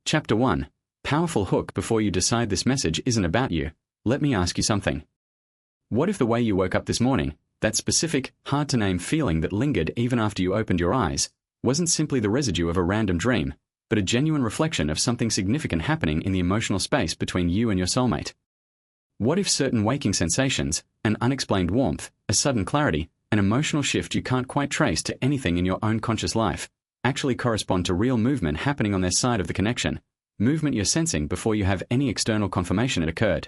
Chapter 1. Powerful hook. Before you decide this message isn't about you, let me ask you something. What if the way you woke up this morning, that specific, hard-to-name feeling that lingered even after you opened your eyes, wasn't simply the residue of a random dream, but a genuine reflection of something significant happening in the emotional space between you and your soulmate? What if certain waking sensations, an unexplained warmth, a sudden clarity, an emotional shift you can't quite trace to anything in your own conscious life, actually correspond to real movement happening on their side of the connection, movement you're sensing before you have any external confirmation it occurred?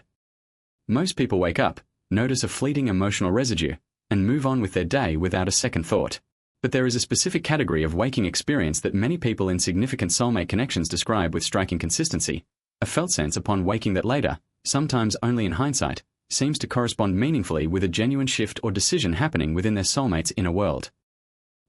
Most people wake up, notice a fleeting emotional residue, and move on with their day without a second thought. But there is a specific category of waking experience that many people in significant soulmate connections describe with striking consistency, a felt sense upon waking that later, sometimes only in hindsight, seems to correspond meaningfully with a genuine shift or decision happening within their soulmate's inner world.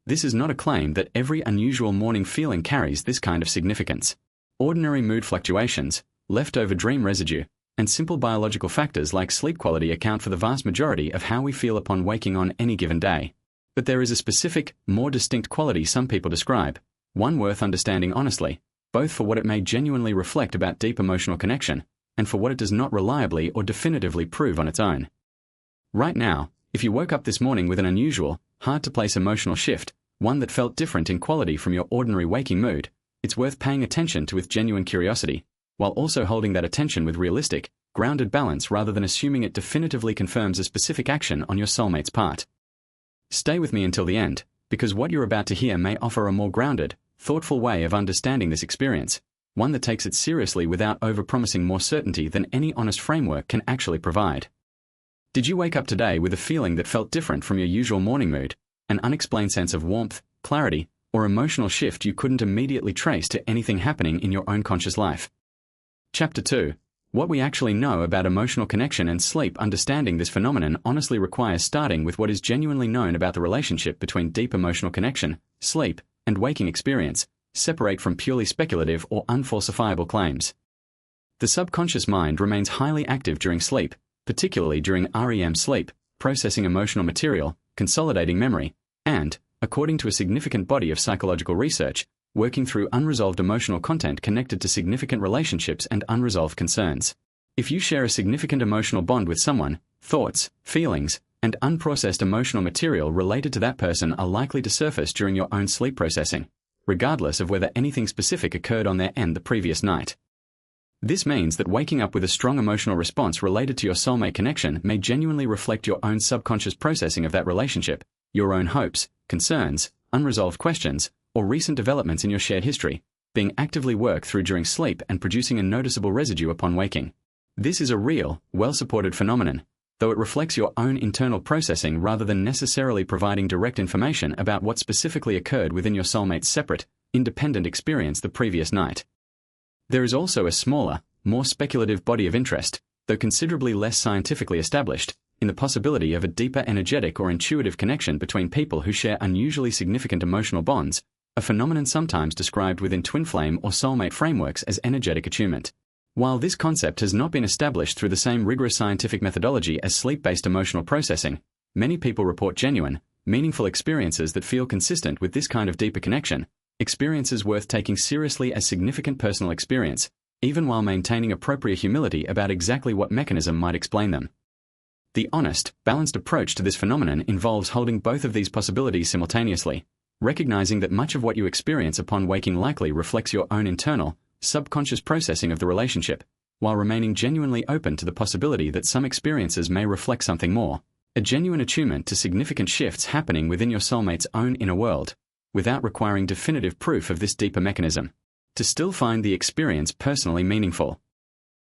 This is not a claim that every unusual morning feeling carries this kind of significance. Ordinary mood fluctuations, leftover dream residue, and simple biological factors like sleep quality account for the vast majority of how we feel upon waking on any given day. But there is a specific, more distinct quality some people describe, one worth understanding honestly, both for what it may genuinely reflect about deep emotional connection, and for what it does not reliably or definitively prove on its own. Right now, if you woke up this morning with an unusual, hard-to-place emotional shift, one that felt different in quality from your ordinary waking mood, it's worth paying attention to with genuine curiosity, while also holding that attention with realistic, grounded balance rather than assuming it definitively confirms a specific action on your soulmate's part. Stay with me until the end, because what you're about to hear may offer a more grounded, thoughtful way of understanding this experience, one that takes it seriously without overpromising more certainty than any honest framework can actually provide. Did you wake up today with a feeling that felt different from your usual morning mood, an unexplained sense of warmth, clarity, or emotional shift you couldn't immediately trace to anything happening in your own conscious life? Chapter 2. What we actually know about emotional connection and sleep. Understanding this phenomenon honestly requires starting with what is genuinely known about the relationship between deep emotional connection, sleep, and waking experience, separate from purely speculative or unfalsifiable claims. The subconscious mind remains highly active during sleep, particularly during REM sleep, processing emotional material, consolidating memory, and, according to a significant body of psychological research, working through unresolved emotional content connected to significant relationships and unresolved concerns. If you share a significant emotional bond with someone, thoughts, feelings, and unprocessed emotional material related to that person are likely to surface during your own sleep processing, regardless of whether anything specific occurred on their end the previous night. This means that waking up with a strong emotional response related to your soulmate connection may genuinely reflect your own subconscious processing of that relationship, your own hopes, concerns, unresolved questions, or recent developments in your shared history, being actively worked through during sleep and producing a noticeable residue upon waking. This is a real, well-supported phenomenon, though it reflects your own internal processing rather than necessarily providing direct information about what specifically occurred within your soulmate's separate, independent experience the previous night. There is also a smaller, more speculative body of interest, though considerably less scientifically established, in the possibility of a deeper energetic or intuitive connection between people who share unusually significant emotional bonds, a phenomenon sometimes described within twin flame or soulmate frameworks as energetic attunement. While this concept has not been established through the same rigorous scientific methodology as sleep-based emotional processing, many people report genuine, meaningful experiences that feel consistent with this kind of deeper connection, experiences worth taking seriously as significant personal experience, even while maintaining appropriate humility about exactly what mechanism might explain them. The honest, balanced approach to this phenomenon involves holding both of these possibilities simultaneously, recognizing that much of what you experience upon waking likely reflects your own internal, subconscious processing of the relationship, while remaining genuinely open to the possibility that some experiences may reflect something more, a genuine attunement to significant shifts happening within your soulmate's own inner world, without requiring definitive proof of this deeper mechanism, to still find the experience personally meaningful.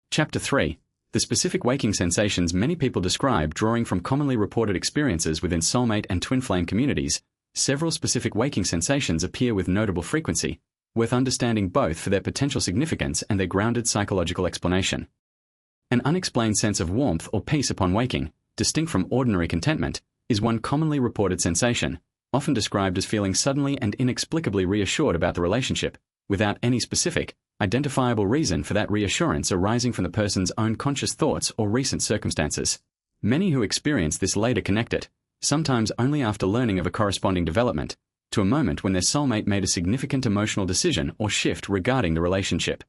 Chapter 3. The specific waking sensations many people describe. Drawing from commonly reported experiences within soulmate and twin flame communities, several specific waking sensations appear with notable frequency, worth understanding both for their potential significance and their grounded psychological explanation. An unexplained sense of warmth or peace upon waking, distinct from ordinary contentment, is one commonly reported sensation, often described as feeling suddenly and inexplicably reassured about the relationship, without any specific, identifiable reason for that reassurance arising from the person's own conscious thoughts or recent circumstances. Many who experience this later connect it, sometimes only after learning of a corresponding development, to a moment when their soulmate made a significant emotional decision or shift regarding the relationship.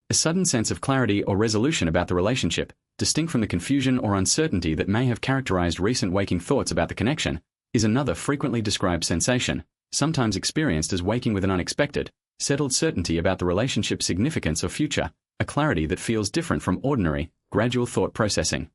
A sudden sense of clarity or resolution about the relationship, distinct from the confusion or uncertainty that may have characterized recent waking thoughts about the connection, is another frequently described sensation, sometimes experienced as waking with an unexpected, settled certainty about the relationship's significance or future, a clarity that feels different from ordinary, gradual thought processing.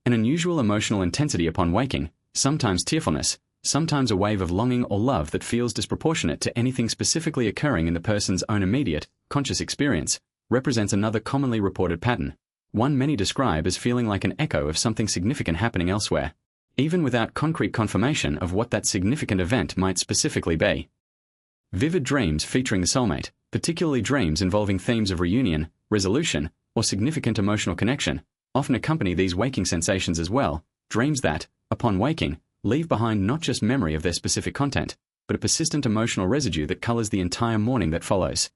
An unusual emotional intensity upon waking, sometimes tearfulness, sometimes a wave of longing or love that feels disproportionate to anything specifically occurring in the person's own immediate, conscious experience, represents another commonly reported pattern, one many describe as feeling like an echo of something significant happening elsewhere, even without concrete confirmation of what that significant event might specifically be. Vivid dreams featuring the soulmate, particularly dreams involving themes of reunion, resolution, or significant emotional connection, often accompany these waking sensations as well, dreams that, upon waking, leave behind not just memory of their specific content, but a persistent emotional residue that colors the entire morning that follows.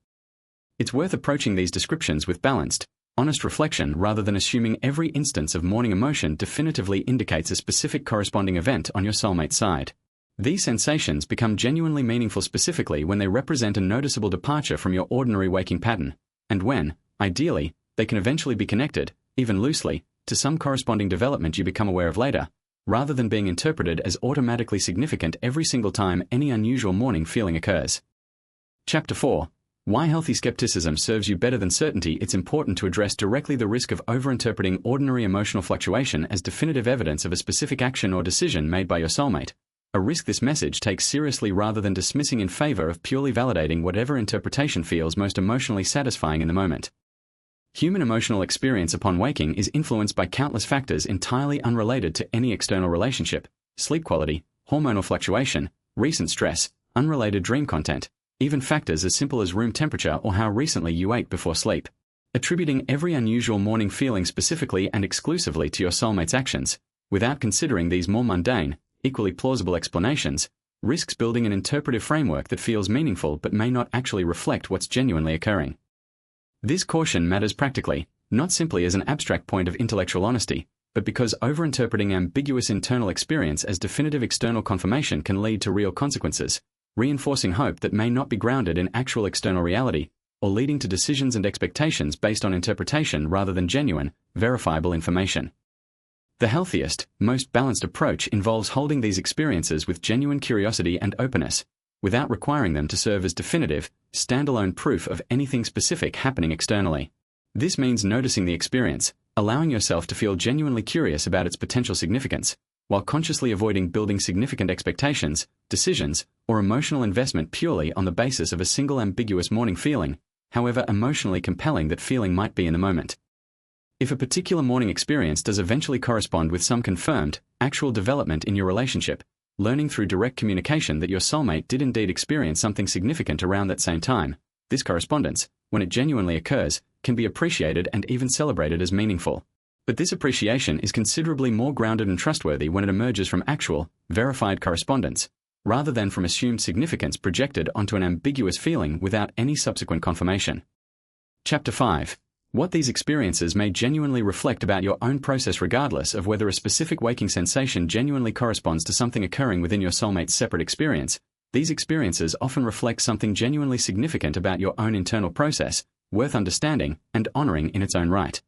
It's worth approaching these descriptions with balanced, honest reflection rather than assuming every instance of morning emotion definitively indicates a specific corresponding event on your soulmate's side. These sensations become genuinely meaningful specifically when they represent a noticeable departure from your ordinary waking pattern, and when, ideally, they can eventually be connected, even loosely, to some corresponding development you become aware of later, rather than being interpreted as automatically significant every single time any unusual morning feeling occurs. Chapter 4. Why healthy skepticism serves you better than certainty. It's important to address directly the risk of overinterpreting ordinary emotional fluctuation as definitive evidence of a specific action or decision made by your soulmate, a risk this message takes seriously rather than dismissing in favor of purely validating whatever interpretation feels most emotionally satisfying in the moment. Human emotional experience upon waking is influenced by countless factors entirely unrelated to any external relationship: sleep quality, hormonal fluctuation, recent stress, unrelated dream content, even factors as simple as room temperature or how recently you ate before sleep. Attributing every unusual morning feeling specifically and exclusively to your soulmate's actions, without considering these more mundane, equally plausible explanations, risks building an interpretive framework that feels meaningful but may not actually reflect what's genuinely occurring. This caution matters practically, not simply as an abstract point of intellectual honesty, but because overinterpreting ambiguous internal experience as definitive external confirmation can lead to real consequences, reinforcing hope that may not be grounded in actual external reality, or leading to decisions and expectations based on interpretation rather than genuine, verifiable information. The healthiest, most balanced approach involves holding these experiences with genuine curiosity and openness, without requiring them to serve as definitive, standalone proof of anything specific happening externally. This means noticing the experience, allowing yourself to feel genuinely curious about its potential significance, while consciously avoiding building significant expectations, decisions, or emotional investment purely on the basis of a single ambiguous morning feeling, however emotionally compelling that feeling might be in the moment. If a particular morning experience does eventually correspond with some confirmed, actual development in your relationship, learning through direct communication that your soulmate did indeed experience something significant around that same time, this correspondence, when it genuinely occurs, can be appreciated and even celebrated as meaningful. But this appreciation is considerably more grounded and trustworthy when it emerges from actual, verified correspondence, rather than from assumed significance projected onto an ambiguous feeling without any subsequent confirmation. Chapter 5. What these experiences may genuinely reflect about your own process regardless of whether a specific waking sensation genuinely corresponds to something occurring within your soulmate's separate experience. These experiences often reflect something genuinely significant about your own internal process, worth understanding and honoring in its own right.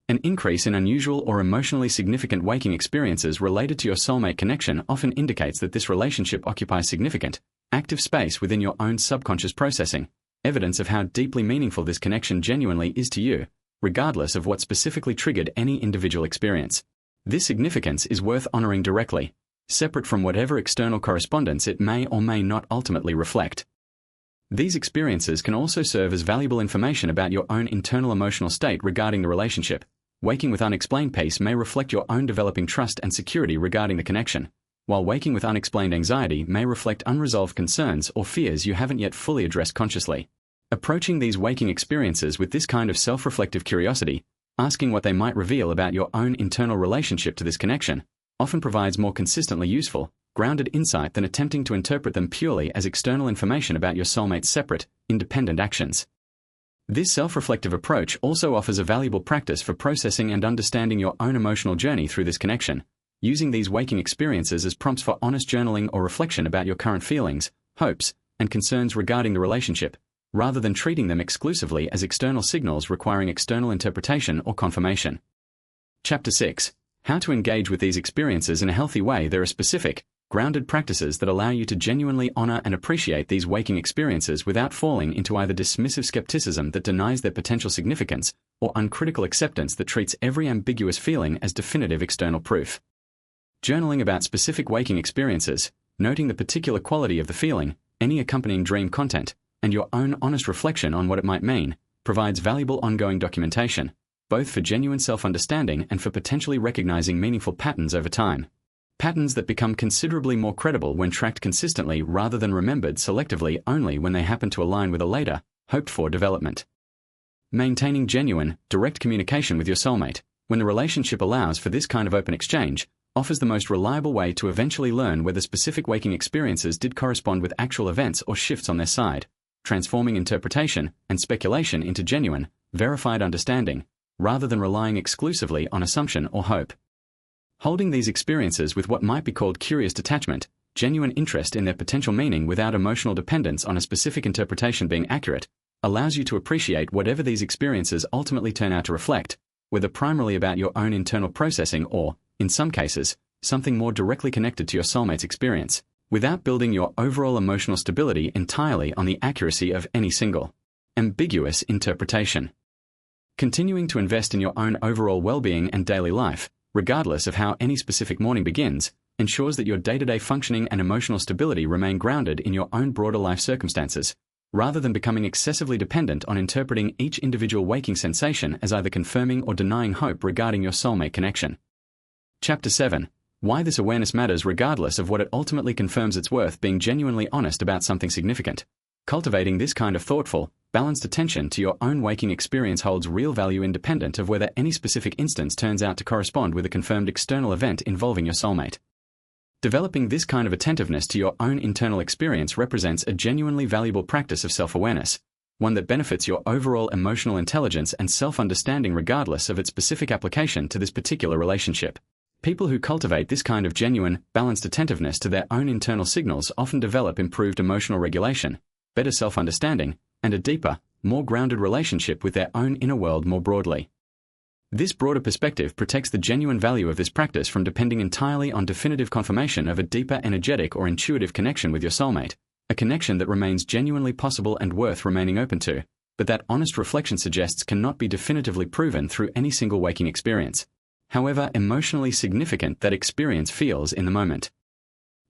An increase in unusual or emotionally significant waking experiences related to your soulmate connection often indicates that this relationship occupies significant, active space within your own subconscious processing, evidence of how deeply meaningful this connection genuinely is to you, regardless of what specifically triggered any individual experience. This significance is worth honoring directly, separate from whatever external correspondence it may or may not ultimately reflect. These experiences can also serve as valuable information about your own internal emotional state regarding the relationship. Waking with unexplained peace may reflect your own developing trust and security regarding the connection, while waking with unexplained anxiety may reflect unresolved concerns or fears you haven't yet fully addressed consciously. Approaching these waking experiences with this kind of self-reflective curiosity, asking what they might reveal about your own internal relationship to this connection, often provides more consistently useful, grounded insight than attempting to interpret them purely as external information about your soulmate's separate, independent actions. This self-reflective approach also offers a valuable practice for processing and understanding your own emotional journey through this connection, using these waking experiences as prompts for honest journaling or reflection about your current feelings, hopes, and concerns regarding the relationship, rather than treating them exclusively as external signals requiring external interpretation or confirmation. Chapter 6. How to engage with these experiences in a healthy way. There are specific, grounded practices that allow you to genuinely honor and appreciate these waking experiences without falling into either dismissive skepticism that denies their potential significance or uncritical acceptance that treats every ambiguous feeling as definitive external proof. Journaling about specific waking experiences, noting the particular quality of the feeling, any accompanying dream content, and your own honest reflection on what it might mean, provides valuable ongoing documentation, both for genuine self-understanding and for potentially recognizing meaningful patterns over time. Patterns that become considerably more credible when tracked consistently rather than remembered selectively only when they happen to align with a later, hoped-for development. Maintaining genuine, direct communication with your soulmate, when the relationship allows for this kind of open exchange, offers the most reliable way to eventually learn whether specific waking experiences did correspond with actual events or shifts on their side, transforming interpretation and speculation into genuine, verified understanding, rather than relying exclusively on assumption or hope. Holding these experiences with what might be called curious detachment, genuine interest in their potential meaning without emotional dependence on a specific interpretation being accurate, allows you to appreciate whatever these experiences ultimately turn out to reflect, whether primarily about your own internal processing or, in some cases, something more directly connected to your soulmate's experience, without building your overall emotional stability entirely on the accuracy of any single, ambiguous interpretation. Continuing to invest in your own overall well-being and daily life, regardless of how any specific morning begins, ensures that your day-to-day functioning and emotional stability remain grounded in your own broader life circumstances, rather than becoming excessively dependent on interpreting each individual waking sensation as either confirming or denying hope regarding your soulmate connection. Chapter 7. Why this awareness matters regardless of what it ultimately confirms its worth. Being genuinely honest about something significant. Cultivating this kind of thoughtful, balanced attention to your own waking experience holds real value independent of whether any specific instance turns out to correspond with a confirmed external event involving your soulmate. Developing this kind of attentiveness to your own internal experience represents a genuinely valuable practice of self-awareness, one that benefits your overall emotional intelligence and self-understanding regardless of its specific application to this particular relationship. People who cultivate this kind of genuine, balanced attentiveness to their own internal signals often develop improved emotional regulation, better self-understanding, and a deeper, more grounded relationship with their own inner world more broadly. This broader perspective protects the genuine value of this practice from depending entirely on definitive confirmation of a deeper energetic or intuitive connection with your soulmate, a connection that remains genuinely possible and worth remaining open to, but that honest reflection suggests cannot be definitively proven through any single waking experience, however emotionally significant that experience feels in the moment.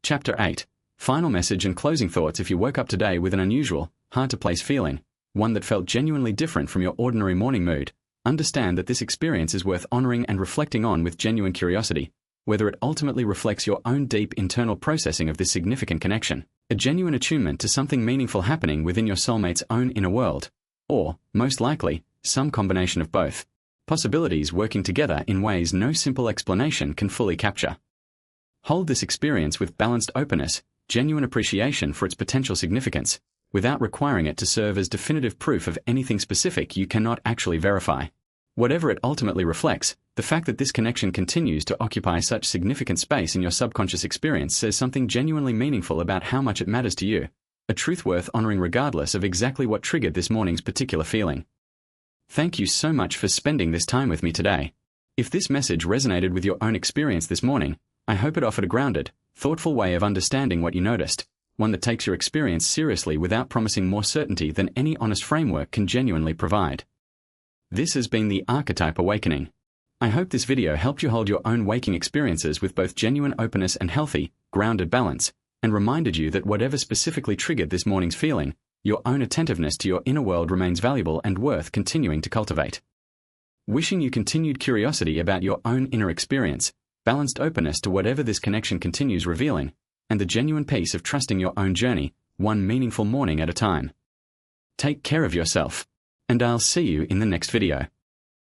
Chapter 8. Final message and closing thoughts. If you woke up today with an unusual, hard-to-place feeling, one that felt genuinely different from your ordinary morning mood, understand that this experience is worth honoring and reflecting on with genuine curiosity, whether it ultimately reflects your own deep internal processing of this significant connection, a genuine attunement to something meaningful happening within your soulmate's own inner world, or, most likely, some combination of both, possibilities working together in ways no simple explanation can fully capture. Hold this experience with balanced openness, genuine appreciation for its potential significance, without requiring it to serve as definitive proof of anything specific you cannot actually verify. Whatever it ultimately reflects, the fact that this connection continues to occupy such significant space in your subconscious experience says something genuinely meaningful about how much it matters to you, a truth worth honoring regardless of exactly what triggered this morning's particular feeling. Thank you so much for spending this time with me today. If this message resonated with your own experience this morning, I hope it offered a grounded, thoughtful way of understanding what you noticed, one that takes your experience seriously without promising more certainty than any honest framework can genuinely provide. This has been the Archetype Awakening. I hope this video helped you hold your own waking experiences with both genuine openness and healthy, grounded balance, and reminded you that whatever specifically triggered this morning's feeling, your own attentiveness to your inner world remains valuable and worth continuing to cultivate. Wishing you continued curiosity about your own inner experience, balanced openness to whatever this connection continues revealing, and the genuine peace of trusting your own journey, one meaningful morning at a time. Take care of yourself, and I'll see you in the next video.